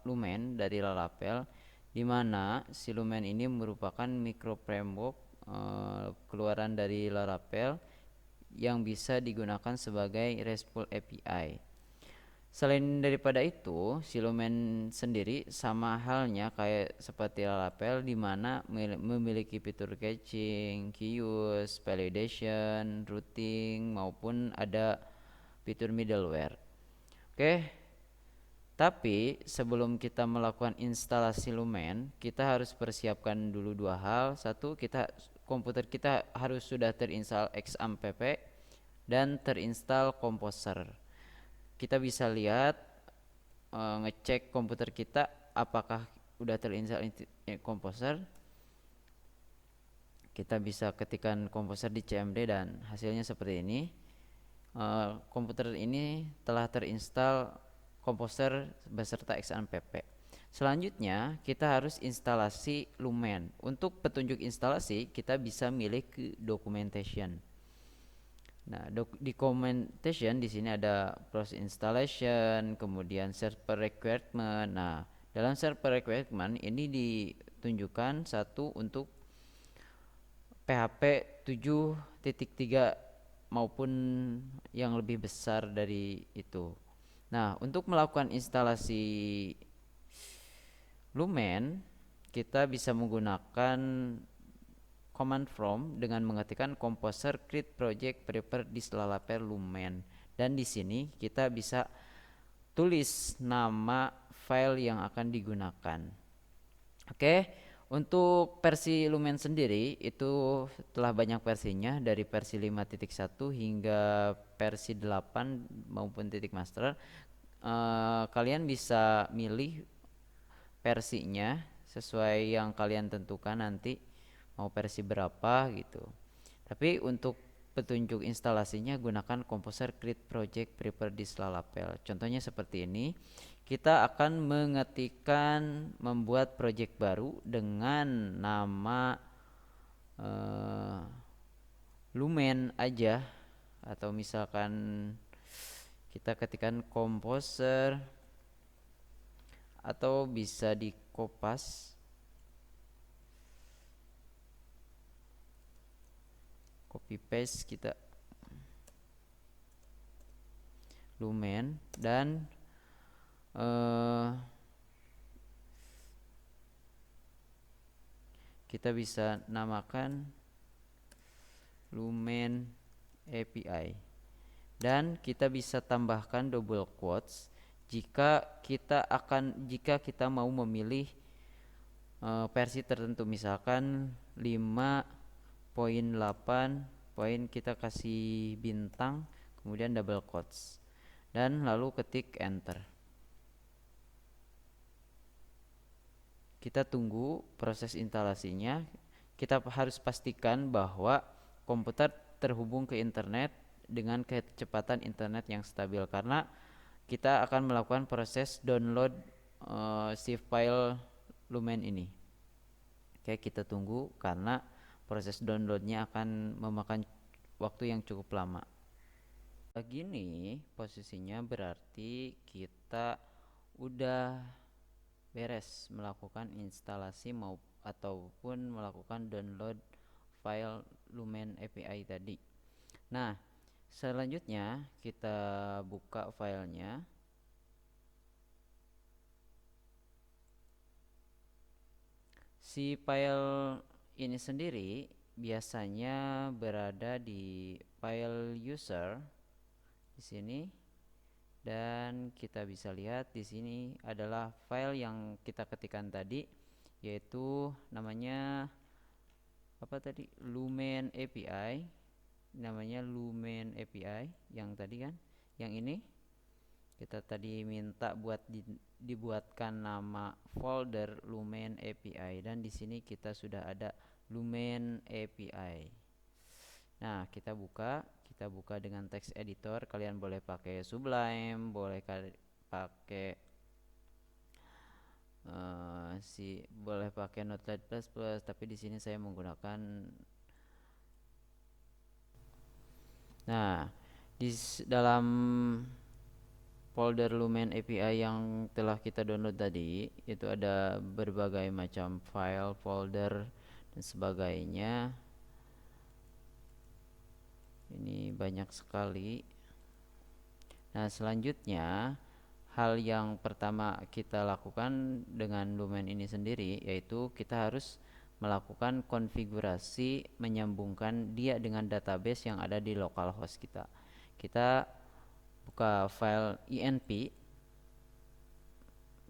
Lumen dari Laravel, di mana si Lumen ini merupakan micro framework keluaran dari Laravel yang bisa digunakan sebagai RESTful API. Selain daripada itu, si Lumen sendiri sama halnya kayak seperti Laravel, di mana memiliki fitur caching, queues, validation, routing, maupun ada fitur middleware. Oke, tapi sebelum kita melakukan instalasi Lumen, kita harus persiapkan dulu dua hal. Satu, komputer kita harus sudah terinstall XAMPP dan terinstall Composer. Kita bisa lihat, ngecek komputer kita apakah udah terinstall Composer. Kita bisa ketikkan Composer di CMD dan hasilnya seperti ini. Komputer ini telah terinstall Composer beserta XAMPP. Selanjutnya kita harus instalasi Lumen. Untuk petunjuk instalasi kita bisa milih ke documentation. Nah, di documentation di sini ada process installation, kemudian server requirement. Nah, dalam server requirement ini ditunjukkan satu untuk PHP 7.3 maupun yang lebih besar dari itu. Nah, untuk melakukan instalasi Lumen, kita bisa menggunakan command from dengan mengetikkan composer create project prepare this Laravel Lumen, dan di sini kita bisa tulis nama file yang akan digunakan. Oke, untuk versi Lumen sendiri itu telah banyak versinya, dari versi 5.1 hingga versi 8 maupun titik master. Kalian bisa milih versinya sesuai yang kalian tentukan nanti mau versi berapa gitu. Tapi untuk petunjuk instalasinya gunakan Composer create project prepare this Laravel. Contohnya seperti ini. Kita akan mengetikkan membuat project baru dengan nama Lumen aja, atau misalkan kita ketikkan Composer, atau bisa di kopas, copy paste kita Lumen, dan kita bisa namakan Lumen API, dan kita bisa tambahkan double quotes jika kita mau memilih versi tertentu, misalkan 5.8 poin, kita kasih bintang kemudian double quotes dan lalu ketik enter. Kita tunggu proses instalasinya. Kita harus pastikan bahwa komputer terhubung ke internet dengan kecepatan internet yang stabil, karena kita akan melakukan proses download si file Lumen ini. Oke, kita tunggu karena proses downloadnya akan memakan waktu yang cukup lama. Begini posisinya berarti kita udah beres melakukan instalasi ataupun melakukan download file Lumen API tadi. Nah, selanjutnya kita buka filenya. Si file ini sendiri biasanya berada di file user di sini, dan kita bisa lihat di sini adalah file yang kita ketikkan tadi, yaitu namanya apa tadi, Lumen API. Namanya Lumen API yang tadi kan, yang ini kita tadi minta buat dibuatkan nama folder Lumen API, dan di sini kita sudah ada Lumen API. Nah, kita buka dengan text editor. Kalian boleh pakai Sublime, boleh pakai boleh pakai Notepad++, tapi di sini saya menggunakan. Nah, di dalam folder Lumen API yang telah kita download tadi, itu ada berbagai macam file, folder dan sebagainya. Ini banyak sekali. Nah, selanjutnya hal yang pertama kita lakukan dengan Lumen ini sendiri yaitu kita harus melakukan konfigurasi menyambungkan dia dengan database yang ada di localhost kita. Kita buka file inp.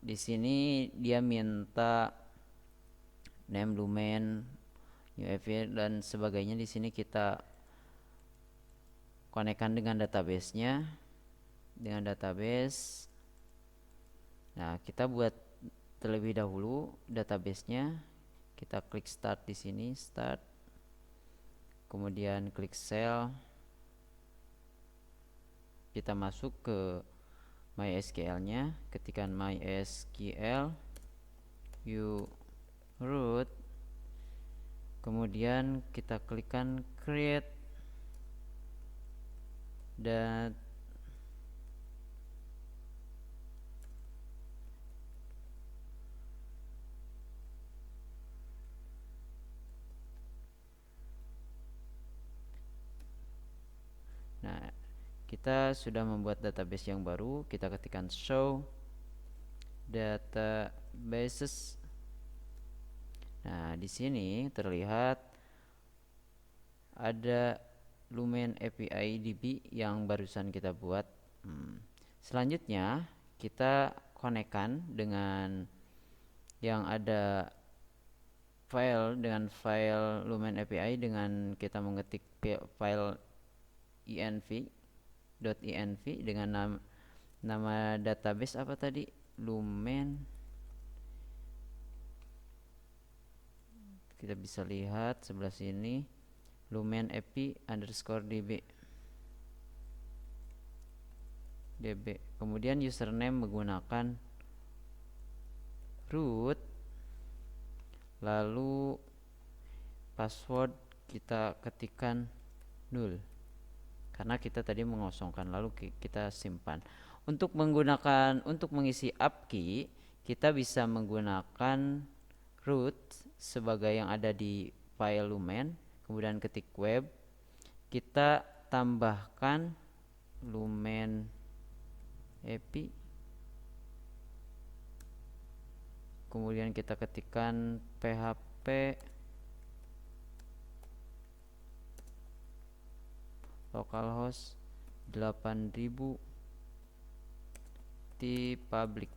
Di sini dia minta name Lumen, UEFI dan sebagainya. Di sini kita konekkan dengan database-nya, dengan database. Nah, kita buat terlebih dahulu database-nya. Kita klik start di sini, start. Kemudian klik cell. Kita masuk ke MySQL-nya, ketikkan MySQL root. Kemudian kita klikkan create dan nah, kita sudah membuat database yang baru. Kita ketikkan show databases. Nah, di sini terlihat ada Lumen API DB yang barusan kita buat. Selanjutnya kita konekkan dengan yang ada file Lumen API dengan kita mengetik file env dengan nama database apa tadi? Lumen. Kita bisa lihat sebelah sini Lumen API underscore db. Kemudian username menggunakan root, lalu password kita ketikkan 0 karena kita tadi mengosongkan, lalu kita simpan. Untuk mengisi AppKey, kita bisa menggunakan root sebagai yang ada di file Lumen, kemudian ketik web, kita tambahkan Lumen API, kemudian kita ketikkan php localhost 8000 di public.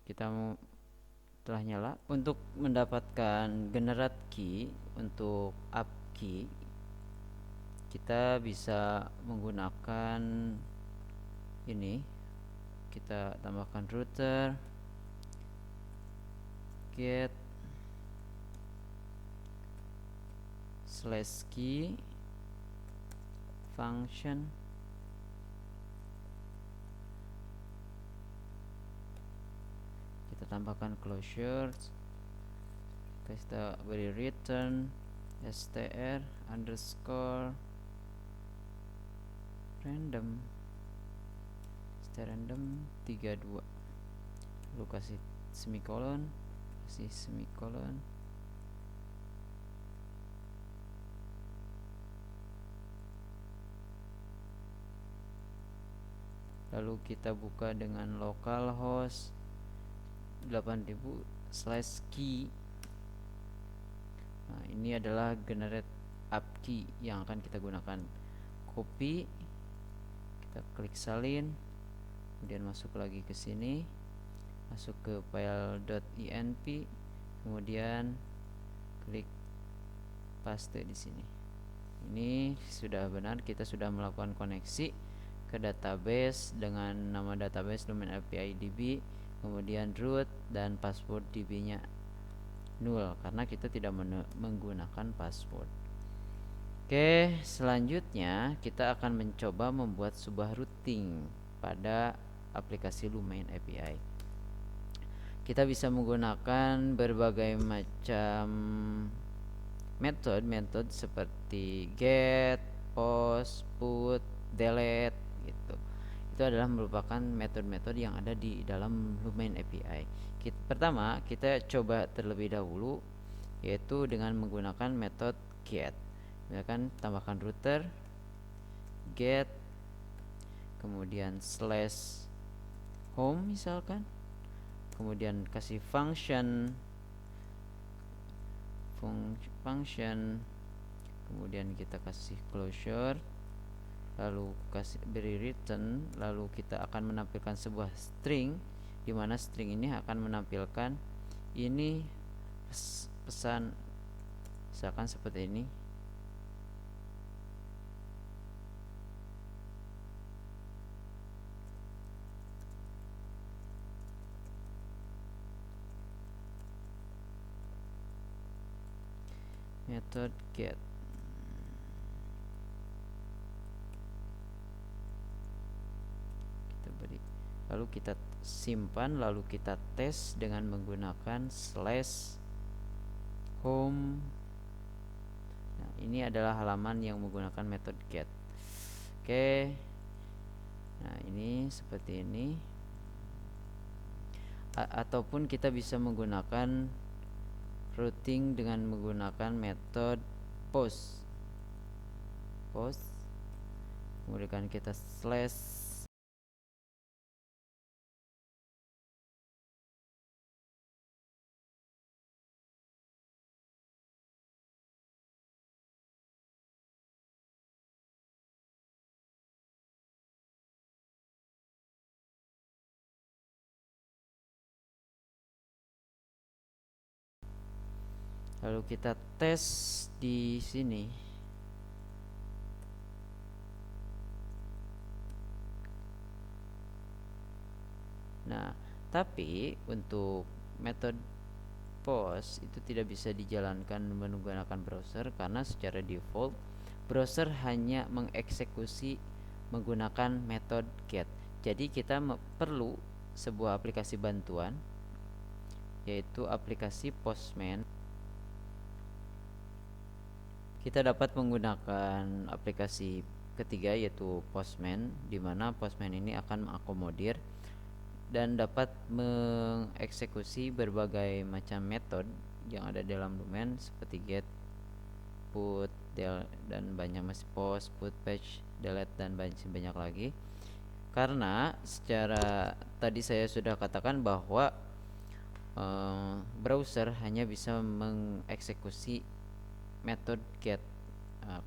Kita telah nyala. Untuk mendapatkan generate key untuk app key, kita bisa menggunakan ini. Kita tambahkan router get /key function. Kita tambahkan closure, kita beri return str underscore random 32, lalu kasih semikolon, lalu kita buka dengan localhost 8000/key. Nah, ini adalah generate app key yang akan kita gunakan. Copy, kita klik salin, kemudian masuk lagi ke sini, masuk ke file .env, kemudian klik paste di sini. Ini sudah benar, kita sudah melakukan koneksi ke database dengan nama database Lumen API DB, kemudian root dan password DB-nya 0 karena kita tidak menggunakan password. Oke, selanjutnya kita akan mencoba membuat sebuah routing pada aplikasi Lumen API. Kita bisa menggunakan berbagai macam metode seperti get, post, put, delete gitu. itu adalah merupakan metode-metode yang ada di dalam Lumen API. Pertama, kita coba terlebih dahulu, yaitu dengan menggunakan metode get. Misalkan tambahkan router, get, kemudian slash home misalkan, kemudian kasih function, kemudian kita kasih closure, lalu beri return, lalu kita akan menampilkan sebuah string, di mana string ini akan menampilkan ini pesan, misalkan seperti ini. Method get, kita beri, lalu kita simpan, lalu kita tes dengan menggunakan slash home. Nah, ini adalah halaman yang menggunakan method get. Oke. Nah, ini seperti ini. Ataupun kita bisa menggunakan routing dengan menggunakan metode post. Kemudian kita slash, lalu kita tes di sini. Nah, tapi untuk metode post itu tidak bisa dijalankan menggunakan browser, karena secara default browser hanya mengeksekusi menggunakan metode get. Jadi kita perlu sebuah aplikasi bantuan, yaitu aplikasi Postman. Kita dapat menggunakan aplikasi ketiga, yaitu Postman, di mana Postman ini akan mengakomodir dan dapat mengeksekusi berbagai macam metode yang ada dalam Lumen, seperti get, put, dan banyak, masih post, put, patch, delete, dan banyak lagi. Karena secara tadi saya sudah katakan bahwa browser hanya bisa mengeksekusi metode get.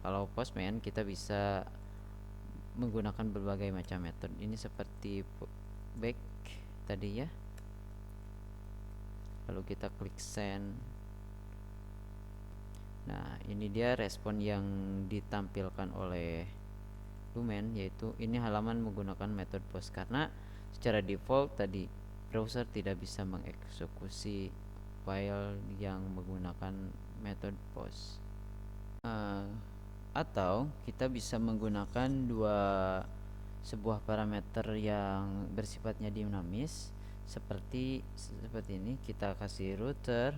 Kalau Postman kita bisa menggunakan berbagai macam metode. Ini seperti back tadi ya. Lalu kita klik send. Nah, ini dia respon yang ditampilkan oleh Lumen, yaitu ini halaman menggunakan metode post, karena secara default tadi browser tidak bisa mengeksekusi file yang menggunakan metode post. Atau kita bisa menggunakan sebuah parameter yang bersifatnya dinamis, seperti ini. Kita kasih router,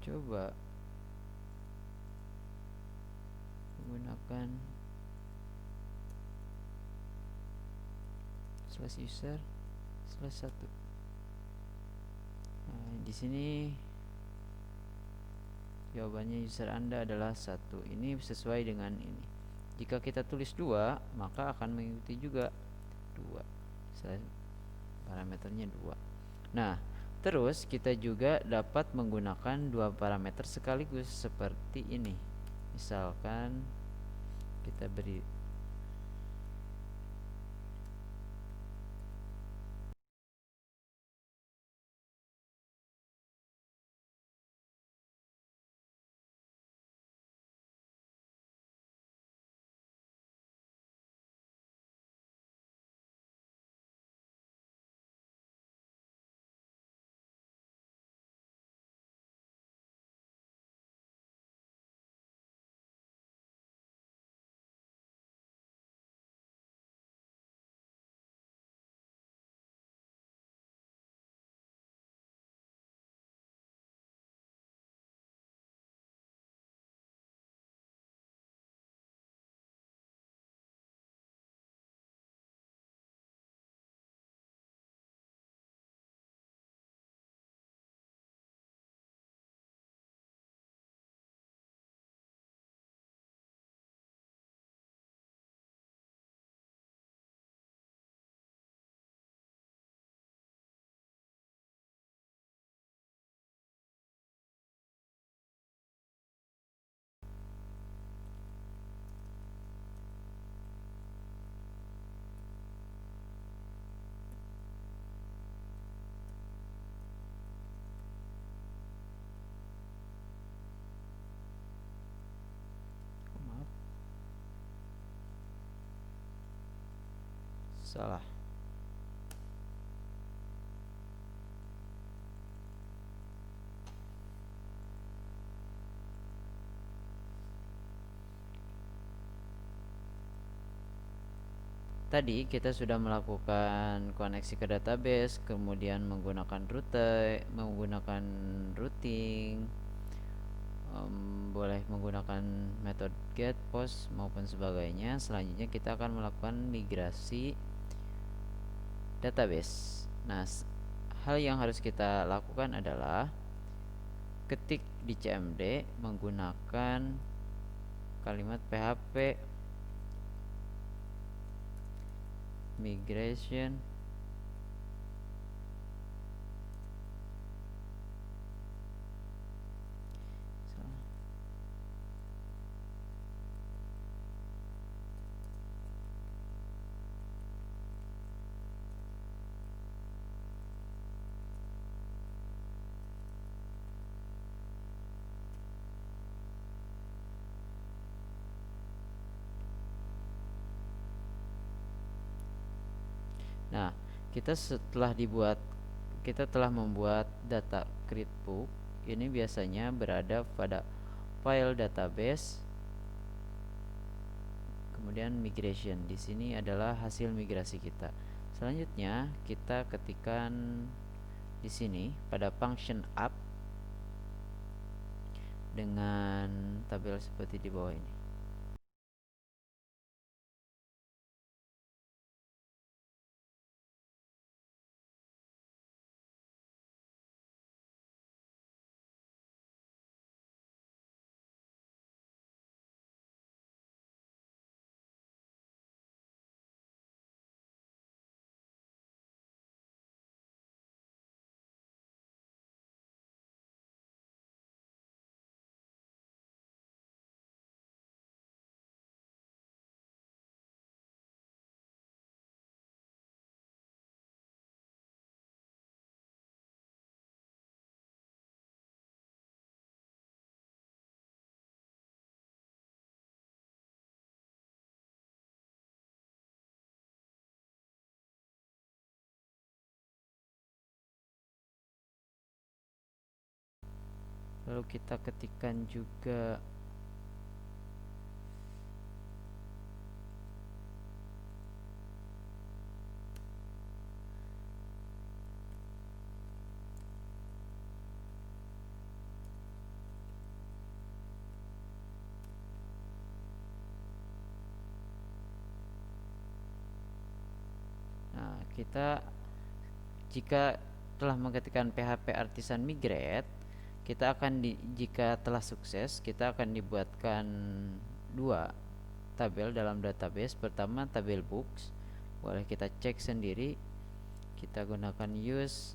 coba menggunakan /user/1. Nah, di sini jawabannya user Anda adalah 1. Ini sesuai dengan ini. Jika kita tulis 2, maka akan mengikuti juga 2. Parameternya 2. Nah, terus kita juga dapat menggunakan dua parameter sekaligus seperti ini. Misalkan kita beri Salah. Tadi kita sudah melakukan koneksi ke database, kemudian menggunakan rute, menggunakan routing, boleh menggunakan metode get, post maupun sebagainya. Selanjutnya kita akan melakukan migrasi database. Nah, hal yang harus kita lakukan adalah ketik di CMD menggunakan kalimat PHP migration Nah, kita telah membuat data create book. Ini biasanya berada pada file database, kemudian migration. Di sini adalah hasil migrasi kita. Selanjutnya kita ketikkan di sini pada function app dengan tabel seperti di bawah ini. Lalu kita ketikkan juga kita jika telah mengetikkan PHP Artisan Migrate, jika telah sukses, kita akan dibuatkan dua tabel dalam database. Pertama, tabel books. Boleh kita cek sendiri. Kita gunakan use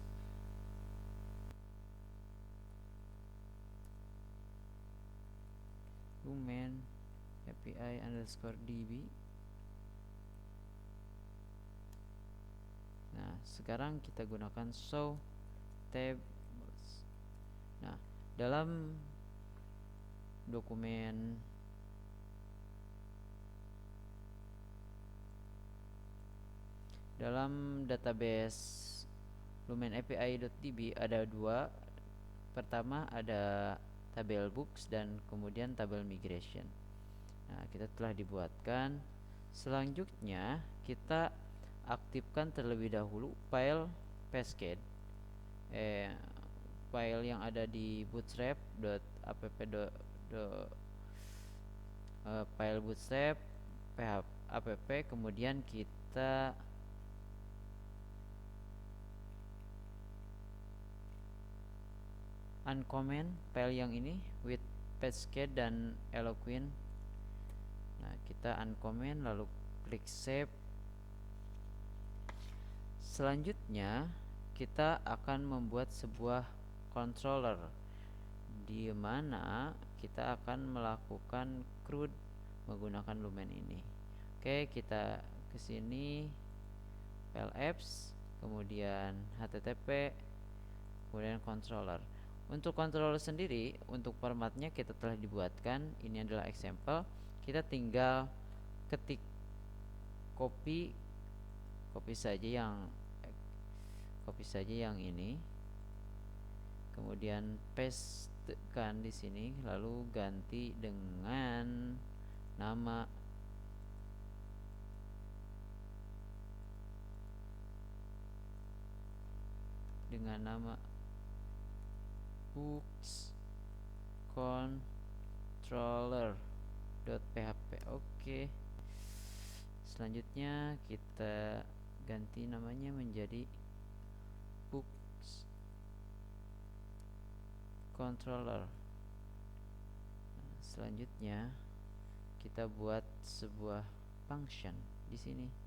lumen API underscore DB. Nah, sekarang kita gunakan show tables. Nah, dalam dokumen dalam database lumen API.db ada dua. Pertama ada tabel books dan kemudian tabel migration. Nah, kita telah dibuatkan. Selanjutnya kita aktifkan terlebih dahulu file Pascade, file yang ada di bootstrap.app, file bootstrap app, kemudian kita uncomment file yang ini with Pascade dan Eloquent. Nah, kita uncomment lalu klik save. Selanjutnya kita akan membuat sebuah controller di mana kita akan melakukan CRUD menggunakan lumen ini. Oke, kita ke sini file apps, kemudian http, kemudian controller. Untuk controller sendiri, untuk formatnya kita telah dibuatkan. Ini adalah example. Kita tinggal ketik copy copy saja yang copy saja yang ini, kemudian pastekan di sini, lalu ganti dengan nama books controller.php. Oke. Selanjutnya kita ganti namanya menjadi books controller. Selanjutnya kita buat sebuah function di sini.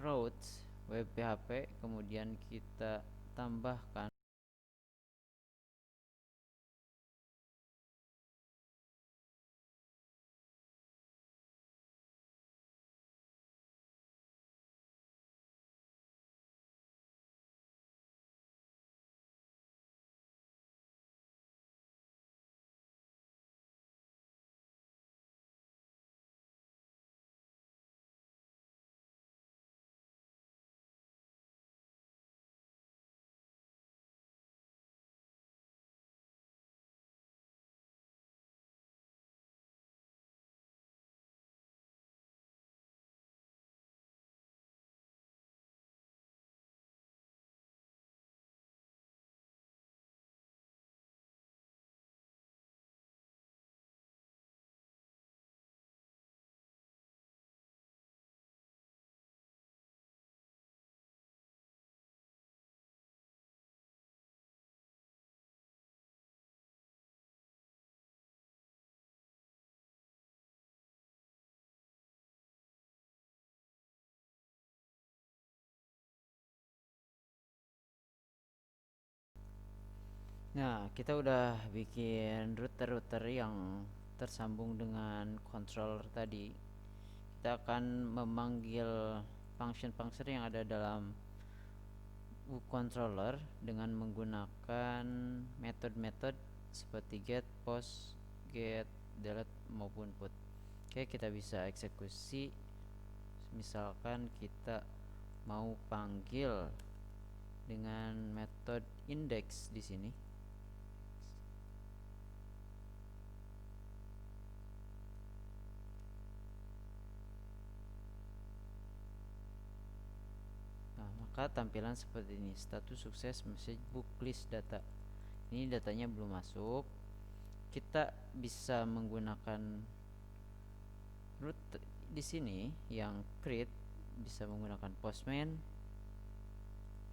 routes web PHP, kemudian kita tambahkan Nah, kita udah bikin router-router yang tersambung dengan controller tadi. Kita akan memanggil function-function yang ada dalam controller dengan menggunakan metode-metode seperti get, post, get, delete maupun put. Oke, kita bisa eksekusi. Misalkan kita mau panggil dengan metode index di sini. Nah, maka tampilan seperti ini, status sukses message book list data. Ini datanya belum masuk. Kita bisa menggunakan root di sini yang create, bisa menggunakan postman.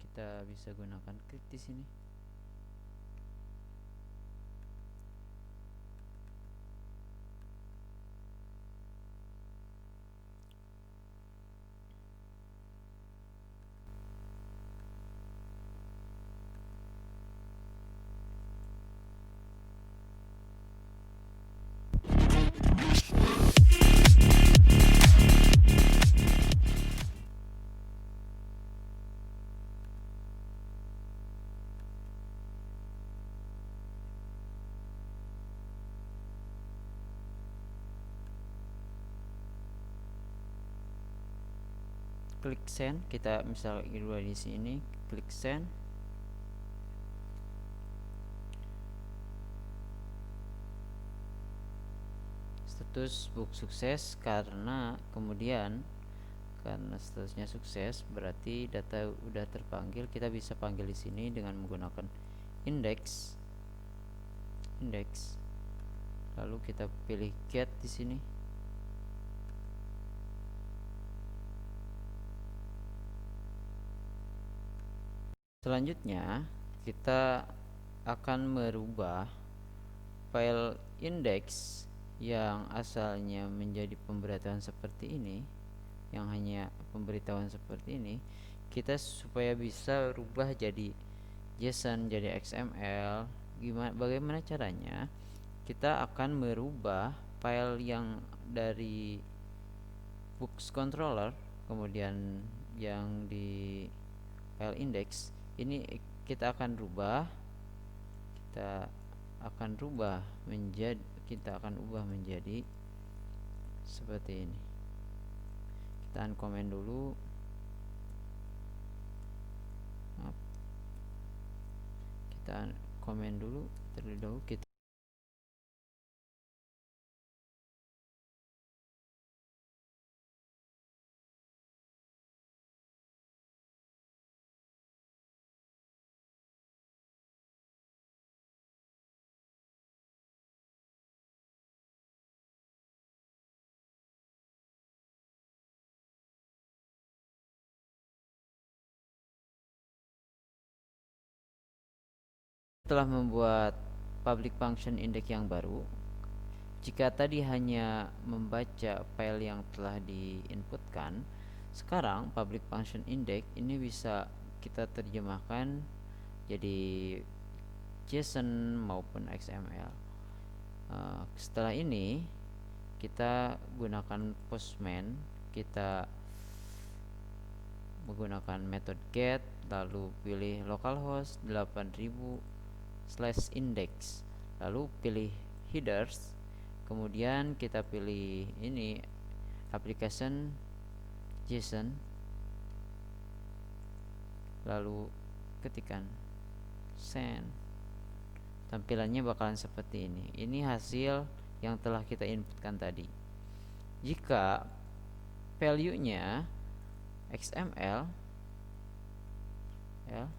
Kita bisa gunakan create di sini. Klik send, kita misal dua di sini, klik send. Status book sukses karena statusnya sukses berarti data udah terpanggil. Kita bisa panggil di sini dengan menggunakan index. Lalu kita pilih get di sini. Selanjutnya kita akan merubah file index yang asalnya menjadi pemberitahuan seperti ini, yang hanya pemberitahuan seperti ini, kita supaya bisa rubah jadi JSON, jadi XML. Bagaimana caranya? Kita akan merubah file yang dari books controller, kemudian yang di file index ini kita akan rubah menjadi seperti ini. Kita uncomment dulu. Kita komen dulu terlebih dahulu. Kita telah membuat public function index yang baru. Jika tadi hanya membaca file yang telah diinputkan, Sekarang public function index ini bisa kita terjemahkan jadi JSON maupun XML. Setelah ini kita gunakan Postman, kita menggunakan metode get, lalu pilih localhost 8000/index, lalu pilih headers, kemudian kita pilih ini application JSON, lalu ketikkan send. Tampilannya bakalan seperti ini. Ini hasil yang telah kita inputkan tadi. Jika value-nya XML ya,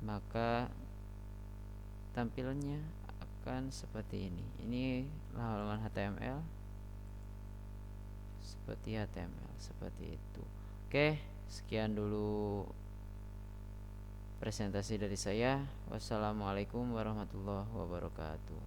maka tampilannya akan seperti ini. Ini halaman HTML seperti HTML seperti itu. Oke, sekian dulu presentasi dari saya. Wassalamualaikum warahmatullahi wabarakatuh.